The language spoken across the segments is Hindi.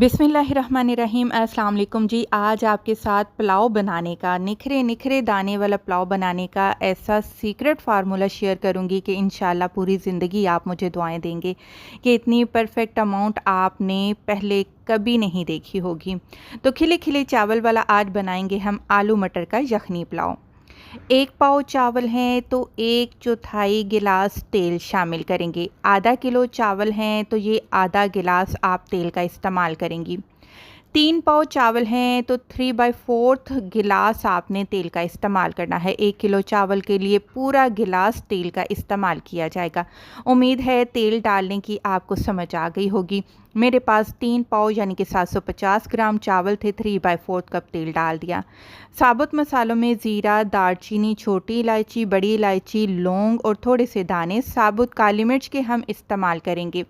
बिस्मिल्लाहिर्रहमानिर्रहीम। अस्सलाम वालेकुम जी। आज आपके साथ पुलाव बनाने का, निखरे निखरे दाने वाला पुलाव बनाने का ऐसा सीक्रेट फार्मूला शेयर करूंगी कि इंशाल्लाह पूरी ज़िंदगी आप मुझे दुआएं देंगे कि इतनी परफेक्ट अमाउंट आपने पहले कभी नहीं देखी होगी। तो खिले खिले चावल वाला आज बनाएंगे हम आलू मटर का यखनी पुलाव। 1 पाव चावल हैं तो 1/4 गिलास तेल शामिल करेंगे। आधा किलो चावल हैं तो ये आधा गिलास आप तेल का इस्तेमाल करेंगी। 3 पाव चावल हैं तो 3/4 गिलास आपने तेल का इस्तेमाल करना है। 1 किलो चावल के लिए पूरा गिलास तेल का इस्तेमाल किया जाएगा। उम्मीद है तेल डालने की आपको समझ आ गई होगी। मेरे पास 3 पाव यानी कि 750 ग्राम चावल थे, 3/4 कप तेल डाल दिया। साबुत मसालों में ज़ीरा, दालचीनी, छोटी इलायची, बड़ी इलायची, लौंग और थोड़े से दाने साबुत काली मिर्च के हम इस्तेमाल करेंगे।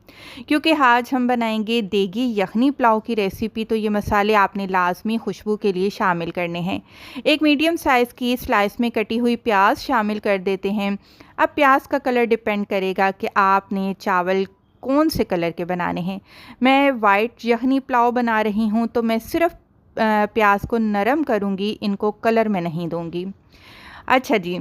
क्योंकि आज हम बनाएंगे देगी यखनी पुलाव की रेसिपी, तो ये मसाले आपने लाजमी खुशबू के लिए शामिल करने हैं। एक मीडियम साइज़ की स्लाइस में कटी हुई प्याज शामिल कर देते हैं। अब प्याज का कलर डिपेंड करेगा कि आपने चावल कौन से कलर के बनाने हैं। मैं वाइट यखनी पुलाव बना रही हूँ तो मैं सिर्फ प्याज को नरम करूँगी, इनको कलर में नहीं दूँगी। अच्छा जी,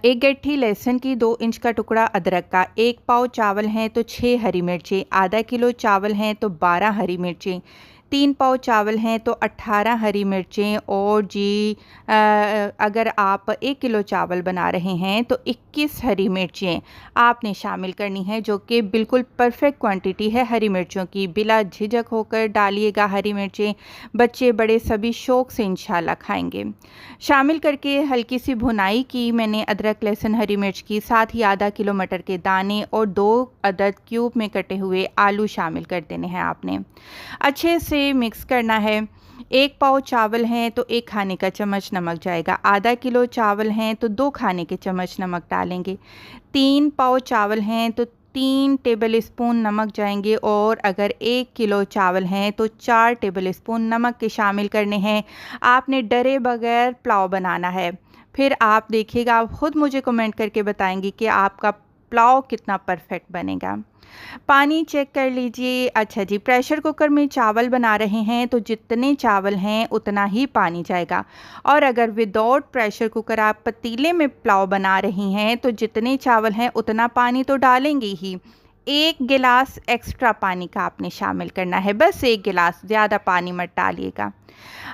1 गट्ठी लहसुन की, 2 इंच का टुकड़ा अदरक का, 1 पाव चावल हैं तो 6 हरी मिर्चें, आधा किलो चावल हैं तो 12 हरी मिर्चें, 3 पाव चावल हैं तो 18 हरी मिर्चें और जी अगर आप 1 किलो चावल बना रहे हैं तो 21 हरी मिर्चें आपने शामिल करनी है, जो कि बिल्कुल परफेक्ट क्वांटिटी है हरी मिर्चों की। बिला झिझक होकर डालिएगा हरी मिर्चें, बच्चे बड़े सभी शौक़ से इंशाल्लाह खाएंगे। शामिल करके हल्की सी भुनाई की मैंने अदरक, लहसुन, हरी मिर्च की, साथ ही आधा किलो मटर के दाने और 2 अदद क्यूब में कटे हुए आलू शामिल कर देने हैं आपने। अच्छे से मिक्स करना है। 1 पाव चावल हैं तो 1 खाने का चम्मच नमक जाएगा। आधा किलो चावल हैं तो 2 खाने के चम्मच नमक डालेंगे। 3 पाव चावल हैं तो 3 टेबल स्पून नमक जाएंगे और अगर 1 किलो चावल हैं तो 4 टेबल स्पून नमक के शामिल करने हैं। आपने डरे बगैर पुलाव बनाना है। फिर आप देखिएगा, आप ख़ुद मुझे कमेंट करके बताएंगी कि आपका पुलाव कितना परफेक्ट बनेगा। पानी चेक कर लीजिए। अच्छा जी, प्रेशर कुकर में चावल बना रहे हैं तो जितने चावल हैं उतना ही पानी जाएगा, और अगर विदाउट प्रेशर कुकर आप पतीले में पुलाव बना रही हैं तो जितने चावल हैं उतना पानी तो डालेंगे ही। 1 गिलास एक्स्ट्रा पानी का आपने शामिल करना है, बस 1 गिलास, ज़्यादा पानी मत डालिएगा।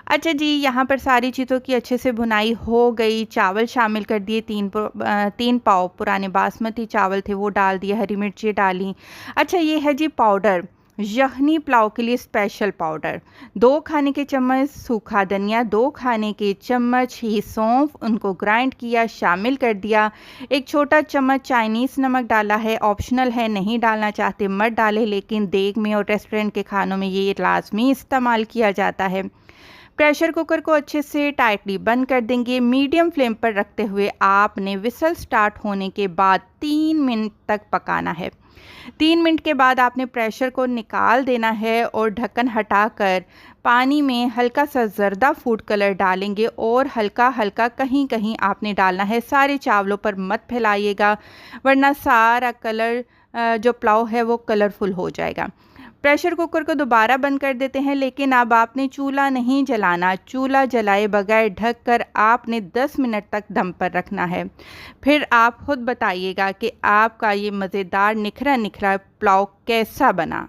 अच्छा जी, यहाँ पर सारी चीज़ों की अच्छे से भुनाई हो गई। चावल शामिल कर दिए, 3 पाव पुराने बासमती चावल थे वो डाल दिए, हरी मिर्ची डाली। अच्छा, ये है जी पाउडर, यखनी पुलाव के लिए स्पेशल पाउडर। 2 खाने के चम्मच सूखा धनिया, 2 खाने के चम्मच ही सौंफ, उनको ग्राइंड किया शामिल कर दिया। 1 छोटा चम्मच चाइनीज़ नमक डाला है, ऑप्शनल है, नहीं डालना चाहते मत डालें, लेकिन देग में और रेस्टोरेंट के खानों में ये लाजमी इस्तेमाल किया जाता है। प्रेशर कुकर को अच्छे से टाइटली बंद कर देंगे। मीडियम फ्लेम पर रखते हुए आपने विसल स्टार्ट होने के बाद 3 मिनट तक पकाना है। 3 मिनट के बाद आपने प्रेशर को निकाल देना है और ढक्कन हटाकर पानी में हल्का सा जर्दा फूड कलर डालेंगे और हल्का हल्का कहीं कहीं आपने डालना है, सारे चावलों पर मत फैलाइएगा वरना सारा कलर जो पुलाव है वो कलरफुल हो जाएगा। प्रेशर कुकर को दोबारा बंद कर देते हैं, लेकिन अब आपने चूल्हा नहीं जलाना। चूल्हा जलाए बगैर ढककर आपने 10 मिनट तक दम पर रखना है। फिर आप खुद बताइएगा कि आपका ये मज़ेदार निखरा निखरा पुलाव कैसा बना।